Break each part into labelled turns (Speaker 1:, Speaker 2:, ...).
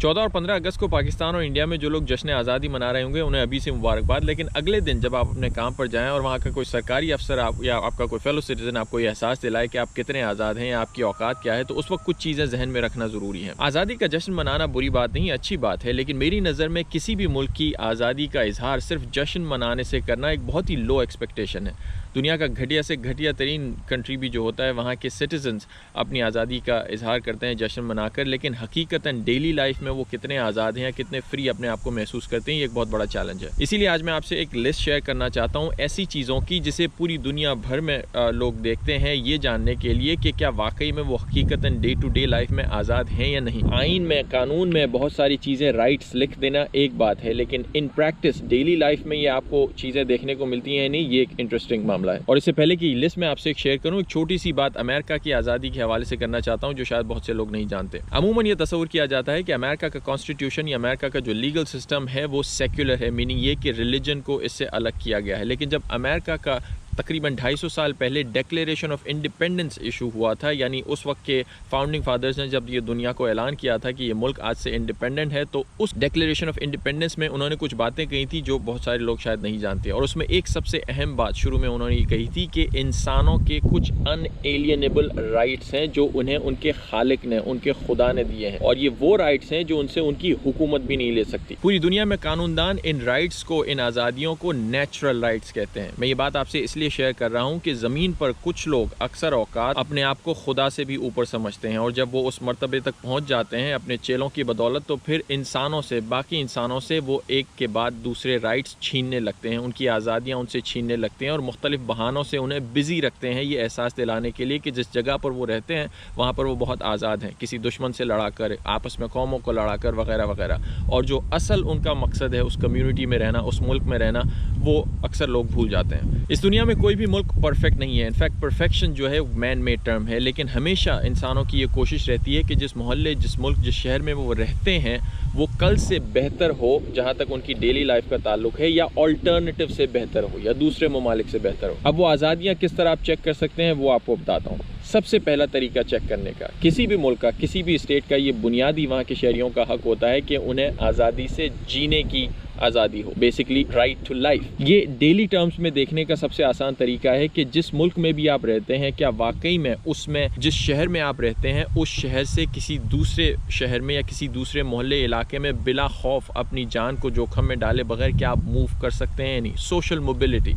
Speaker 1: 14 और 15 अगस्त को पाकिस्तान और इंडिया में जो लोग जश्न आज़ादी मना रहे होंगे उन्हें अभी से मुबारकबाद, लेकिन अगले दिन जब आप अपने काम पर जाएं और वहाँ का कोई सरकारी अफसर या आपका कोई फेलो सिटीजन आपको ये एहसास दिलाए कि आप कितने आज़ाद हैं या आपकी औकात क्या है, तो उस वक्त कुछ चीज़ें जहन में रखना ज़रूरी है। आज़ादी का जश्न मनाना बुरी बात नहीं, अच्छी बात है, लेकिन मेरी नज़र में किसी भी मुल्क की आज़ादी का इजहार सिर्फ जश्न मनाने से करना एक बहुत ही लो एक्सपेक्टेशन है। दुनिया का घटिया से घटिया तरीन कंट्री भी जो होता है वहाँ के सिटीजन्स अपनी आज़ादी का इजहार करते हैं जश्न मनाकर, लेकिन हकीकतन डेली लाइफ में वो कितने आज़ाद हैं या कितने फ्री अपने आप को महसूस करते हैं, ये एक बहुत बड़ा चैलेंज है। इसीलिए आज मैं आपसे एक लिस्ट शेयर करना चाहता हूँ ऐसी चीज़ों की जिसे पूरी दुनिया भर में लोग देखते हैं, ये जानने के लिए कि क्या वाकई में वो हकीकतन डे टू डे लाइफ में आज़ाद हैं या नहीं। आइन में, कानून में बहुत सारी चीज़ें, राइट्स लिख देना एक बात है, लेकिन इन प्रैक्टिस डेली लाइफ में ये आपको चीज़ें देखने को मिलती हैं नहीं, ये एक इंटरेस्टिंग मामला है। और इससे पहले कि लिस्ट में आपसे एक शेयर करूं, एक छोटी सी बात अमेरिका की आज़ादी के हवाले से करना चाहता हूं जो शायद बहुत से लोग नहीं जानते। अमूमन ये तस्वुर किया जाता है कि अमेरिका का कॉन्स्टिट्यूशन या अमेरिका का जो लीगल सिस्टम है वो सेक्युलर है, मीनिंग ये कि रिलीजन को इससे अलग किया गया है। लेकिन जब अमेरिका का तकरीबन 250 साल पहले डिक्लेरेशन ऑफ इंडिपेंडेंस इशू हुआ था, यानी उस वक्त के फाउंडिंग फादर्स ने जब ये दुनिया को ऐलान किया था कि ये मुल्क आज से इंडिपेंडेंट है, तो उस डिक्लेरेशन ऑफ इंडिपेंडेंस में उन्होंने कुछ बातें कही थी जो बहुत सारे लोग शायद नहीं जानते। और उसमें एक सबसे अहम बात शुरू में उन्होंने ये कही थी कि इंसानों के कुछ अनएलियनेबल राइट्स हैं जो उन्हें उनके खालिक ने, उनके खुदा ने दिए हैं, और ये वो राइट्स हैं जो उनसे उनकी हुकूमत भी नहीं ले सकती। पूरी दुनिया में कानूनदान इन राइट्स को, इन आज़ादियों को नेचुरल राइट्स कहते हैं। मैं ये बात आपसे इसलिए शेयर कर रहा हूं कि ज़मीन पर कुछ लोग अक्सर औकात अपने आप को खुदा से भी ऊपर समझते हैं, और जब वो उस मर्तबे तक पहुंच जाते हैं अपने चेलों की बदौलत, तो फिर इंसानों से, बाकी इंसानों से वो एक के बाद दूसरे राइट्स छीनने लगते हैं, उनकी आज़ादियाँ उनसे छीनने लगते हैं, और मुख्तलिफ बहानों से उन्हें बिजी रखते हैं ये एहसास दिलाने के लिए कि जिस जगह पर वो रहते हैं वहाँ पर वो बहुत आज़ाद हैं, किसी दुश्मन से लड़ाकर, आपस में कौमों को लड़ाकर वगैरह वगैरह। और जो असल उनका मकसद है, उस कम्यूनिटी में रहना, उस मुल्क में रहना, वो अक्सर लोग भूल जाते हैं। इस दुनिया में कोई भी मुल्क परफेक्ट नहीं है, इनफैक्ट परफेक्शन जो है मैन मेड टर्म है, लेकिन हमेशा इंसानों की ये कोशिश रहती है कि जिस मोहल्ले, जिस मुल्क, जिस शहर में वो रहते हैं वो कल से बेहतर हो जहाँ तक उनकी डेली लाइफ का ताल्लुक है, या ऑल्टरनेटिव से बेहतर हो, या दूसरे ममालिक से बेहतर हो। अब वो आज़ादियाँ किस तरह आप चेक कर सकते हैं वो आपको बताता हूँ। सबसे पहला तरीका चेक करने का, किसी भी मुल्क का, किसी भी स्टेट का, ये बुनियादी वहाँ के शहरियों का हक होता है कि उन्हें आज़ादी से जीने की आज़ादी हो, बेसिकली राइट टू लाइफ। ये डेली टर्म्स में देखने का सबसे आसान तरीका है कि जिस मुल्क में भी आप रहते हैं, क्या वाकई में उसमें, जिस शहर में आप रहते हैं, उस शहर से किसी दूसरे शहर में या किसी दूसरे मोहल्ले इलाके में बिला खौफ अपनी जान को जोखम में डाले बगैर क्या आप मूव कर सकते हैं या नहीं। Social mobility.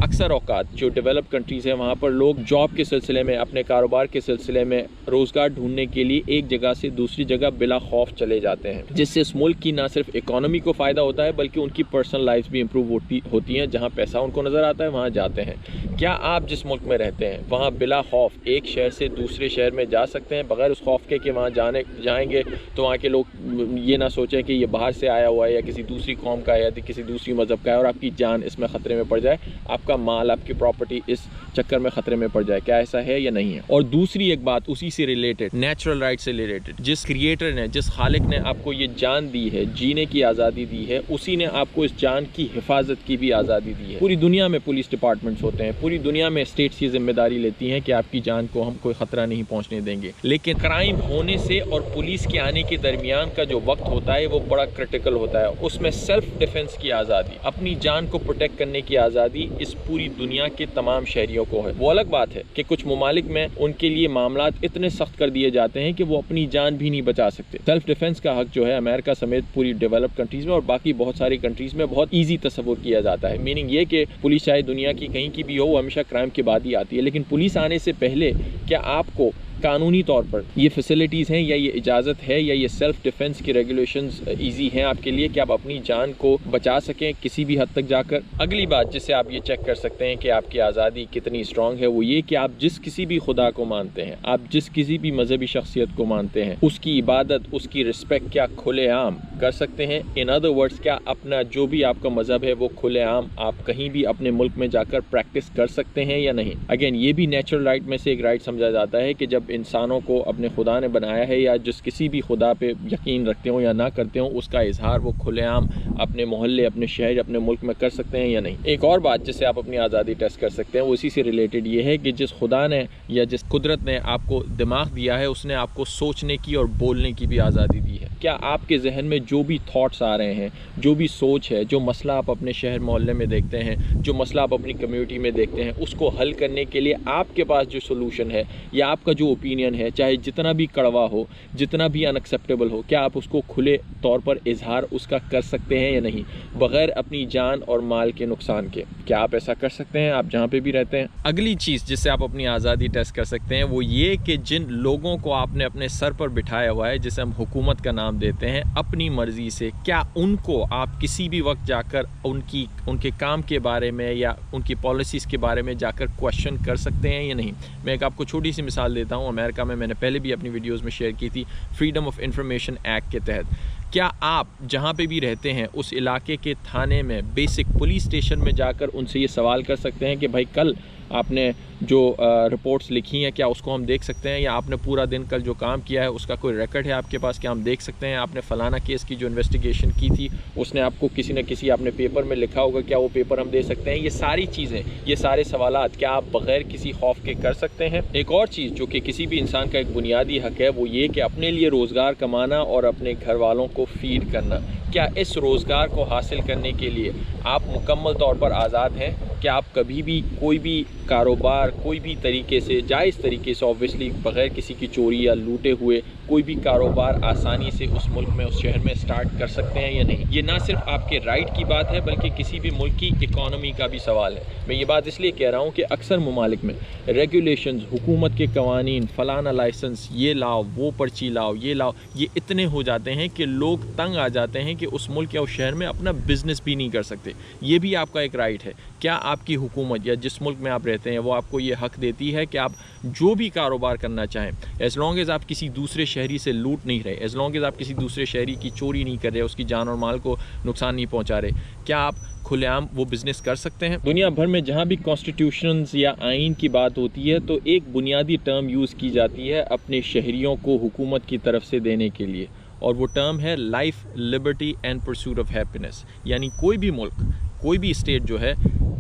Speaker 1: अक्सर औकात जो डेवलप कंट्रीज़ हैं वहाँ पर लोग जॉब के सिलसिले में, अपने कारोबार के सिलसिले में, रोज़गार ढूंढने के लिए एक जगह से दूसरी जगह बिला खौफ चले जाते हैं, जिससे इस मुल्क की ना सिर्फ इकोनॉमी को फ़ायदा होता है बल्कि उनकी पर्सनल लाइफ भी इंप्रूव होती हैं। जहाँ पैसा उनको नज़र आता है वहाँ जाते हैं। क्या आप जिस मुल्क में रहते हैं वहाँ बिला खौफ एक शहर से दूसरे शहर में जा सकते हैं बगैर उस खौफ के कि वहाँ जाएंगे तो वहाँ के लोग ये ना सोचें कि ये बाहर से आया हुआ है या किसी दूसरी कौम का है या किसी दूसरी मज़हब का है और आपकी जान इसमें ख़तरे में पड़ जाए, आपका माल, आपकी प्रॉपर्टी इस चक्कर में ख़तरे में पड़ जाए? क्या ऐसा है या नहीं है? और दूसरी एक बात उसी से रिलेटेड, नेचुरल राइट से रिलेटेड, जिस क्रिएटर ने, जिस खालिक ने आपको ये जान दी है, जीने की आज़ादी दी है, उसी ने आपको इस जान की हिफाजत की भी आज़ादी दी है। पूरी दुनिया में पुलिस डिपार्टमेंट्स होते हैं, पूरी दुनिया में स्टेट्स ये जिम्मेदारी लेती हैं कि आपकी जान को हम कोई ख़तरा नहीं पहुँचने देंगे, लेकिन क्राइम होने से और पुलिस के आने के दरमियान का जो वक्त होता है वो बड़ा क्रिटिकल होता है। उसमें सेल्फ डिफेंस की आज़ादी, अपनी जान को प्रोटेक्ट करने की आज़ादी इस पूरी दुनिया के तमाम शहरियों को है। वो अलग बात है कि कुछ ममालिक में उनके लिए मामलात इतने सख्त कर दिए जाते हैं कि वो अपनी जान भी नहीं बचा सकते। सेल्फ डिफेंस का हक जो है अमेरिका समेत पूरी डेवलप कंट्रीज में और बाकी बहुत सारी कंट्रीज में बहुत ईजी तस्वुर किया जाता है। मीनिंग ये कि पुलिस चाहे दुनिया की कहीं की भी हो, वो हमेशा क्राइम के बाद ही आती है, लेकिन पुलिस आने से पहले क्या आपको कानूनी तौर पर ये फैसिलिटीज़ हैं या ये इजाज़त है या ये सेल्फ डिफेंस की रेगुलेशंस ईजी हैं आपके लिए कि आप अपनी जान को बचा सकें किसी भी हद तक जाकर? अगली बात जिससे आप ये चेक कर सकते हैं कि आपकी आज़ादी कितनी स्ट्रॉन्ग है वो ये कि आप जिस किसी भी खुदा को मानते हैं, आप जिस किसी भी मजहबी शख्सियत को मानते हैं, उसकी इबादत, उसकी रिस्पेक्ट क्या खुलेआम कर सकते हैं? इन अदर वर्ड्स, क्या अपना जो भी आपका मजहब है वो खुलेआम आप कहीं भी अपने मुल्क में जाकर प्रैक्टिस कर सकते हैं या नहीं? अगेन ये भी नेचुरल राइट में से एक राइट समझा जाता है कि जब इंसानों को अपने खुदा ने बनाया है या जिस किसी भी खुदा पे यकीन रखते हो या ना करते हो, उसका इजहार वो खुलेआम अपने मोहल्ले, अपने शहर, अपने मुल्क में कर सकते हैं या नहीं? एक और बात जिससे आप अपनी आज़ादी टेस्ट कर सकते हैं वो इसी से रिलेटेड ये है कि जिस खुदा ने या जिस कुदरत ने आपको दिमाग दिया है उसने आपको सोचने की और बोलने की भी आज़ादी दी है। क्या आपके जहन में जो भी थॉट्स आ रहे हैं, जो भी सोच है, जो मसला आप अपने शहर मोहल्ले में देखते हैं, जो मसला आप अपनी कम्युनिटी में देखते हैं, उसको हल करने के लिए आपके पास जो सोल्यूशन है या आपका जो ओपिनियन है, चाहे जितना भी कड़वा हो, जितना भी अनएक्सेप्टेबल हो, क्या आप उसको खुले तौर पर इजहार उसका कर सकते हैं या नहीं, बग़ैर अपनी जान और माल के नुकसान के? क्या आप ऐसा कर सकते हैं आप जहाँ पे भी रहते हैं? अगली चीज़ जिससे आप अपनी आज़ादी टेस्ट कर सकते हैं वो ये कि जिन लोगों को आपने अपने सर पर बिठाया हुआ है, जिसे हम हुकूमत का नाम देते हैं, अपनी मर्ज़ी से, क्या उनको आप किसी भी वक्त जाकर उनके काम के बारे में या उनकी पॉलिसीज़ के बारे में जाकर क्वेश्चन कर सकते हैं या नहीं? मैं एक आपको छोटी सी मिसाल देता हूँ। अमेरिका में मैंने पहले भी अपनी वीडियोज़ में शेयर की थी, फ्रीडम ऑफ इंफॉर्मेशन एक्ट के तहत क्या आप जहाँ पे भी रहते हैं उस इलाके के थाने में, बेसिक पुलिस स्टेशन में जाकर उनसे ये सवाल कर सकते हैं कि भाई कल आपने जो रिपोर्ट्स लिखी हैं क्या उसको हम देख सकते हैं, या आपने पूरा दिन कल जो काम किया है उसका कोई रिकॉर्ड है आपके पास, क्या हम देख सकते हैं? आपने फ़लाना केस की जो इन्वेस्टिगेशन की थी उसने आपको किसी न किसी आपने पेपर में लिखा होगा, क्या वो पेपर हम दे सकते हैं? ये सारी चीज़ें, ये सारे सवालात क्या आप बग़ैर किसी खौफ के कर सकते हैं? एक और चीज़ जो कि किसी भी इंसान का एक बुनियादी हक़ है वो ये कि अपने लिए रोज़गार कमाना और अपने घर वालों को फीड करना। क्या इस रोज़गार को हासिल करने के लिए आप मुकम्मल तौर पर आज़ाद हैं? क्या आप कभी भी कोई भी कारोबार कोई भी तरीके से, जायज़ तरीके से, ऑब्वियसली बग़ैर किसी की चोरी या लूटे हुए, कोई भी कारोबार आसानी से उस मुल्क में, उस शहर में स्टार्ट कर सकते हैं या नहीं? ये ना सिर्फ आपके राइट की बात है बल्कि किसी भी मुल्क की इकॉनमी का भी सवाल है। मैं ये बात इसलिए कह रहा हूँ कि अक्सर ममालिक में रेगुलेशंस, हुकूमत के कवानीन, फ़लाना लाइसेंस, ये लाओ, वो पर्ची लाओ, ये लाओ, ये इतने हो जाते हैं कि लोग तंग आ जाते हैं कि उस मुल्क या उस शहर में अपना बिज़नेस भी नहीं कर सकते। ये भी आपका एक राइट है। क्या आपकी हुकूमत या जिस मुल्क में आप रहते हैं वो आपको ये हक़ देती है कि आप जो भी कारोबार करना चाहें, एज़ लॉन्ग एज़ आप किसी दूसरे शहरी से लूट नहीं रहे, एज़ लॉन्ग एज़ आप किसी दूसरे शहरी की चोरी नहीं कर रहे, उसकी जान और माल को नुकसान नहीं पहुंचा रहे, क्या आप खुलेआम वो बिज़नेस कर सकते हैं? दुनिया भर में जहाँ भी कॉन्स्टिट्यूशंस या आइन की बात होती है तो एक बुनियादी टर्म यूज़ की जाती है अपने शहरियों को हुकूमत की तरफ से देने के लिए, और वो टर्म है life, liberty and pursuit of happiness. यानी कोई भी मुल्क, कोई भी स्टेट जो है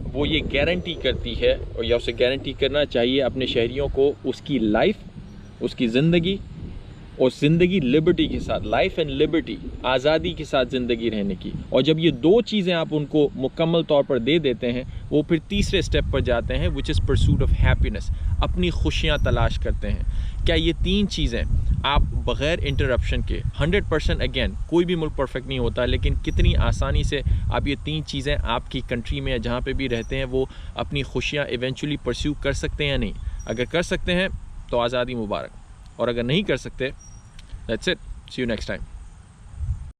Speaker 1: वो ये गारंटी करती है या उसे गारंटी करना चाहिए अपने शहरियों को उसकी लाइफ, उसकी ज़िंदगी, और ज़िंदगी लिबर्टी के साथ, लाइफ एंड लिबर्टी, आज़ादी के साथ ज़िंदगी रहने की। और जब ये दो चीज़ें आप उनको मुकम्मल तौर पर दे देते हैं, वो फिर तीसरे स्टेप पर जाते हैं which is pursuit of happiness, अपनी खुशियाँ तलाश करते हैं। क्या ये तीन चीज़ें आप बग़ैर इंटरप्शन के 100%, अगेन कोई भी मुल्क परफेक्ट नहीं होता, लेकिन कितनी आसानी से आप ये तीन चीज़ें आपकी कंट्री में या जहाँ पे भी रहते हैं वो अपनी खुशियाँ इवेंचुअली परस्यू कर सकते हैं या नहीं? अगर कर सकते हैं तो आज़ादी मुबारक, और अगर नहीं कर सकते, that's it, see you next time.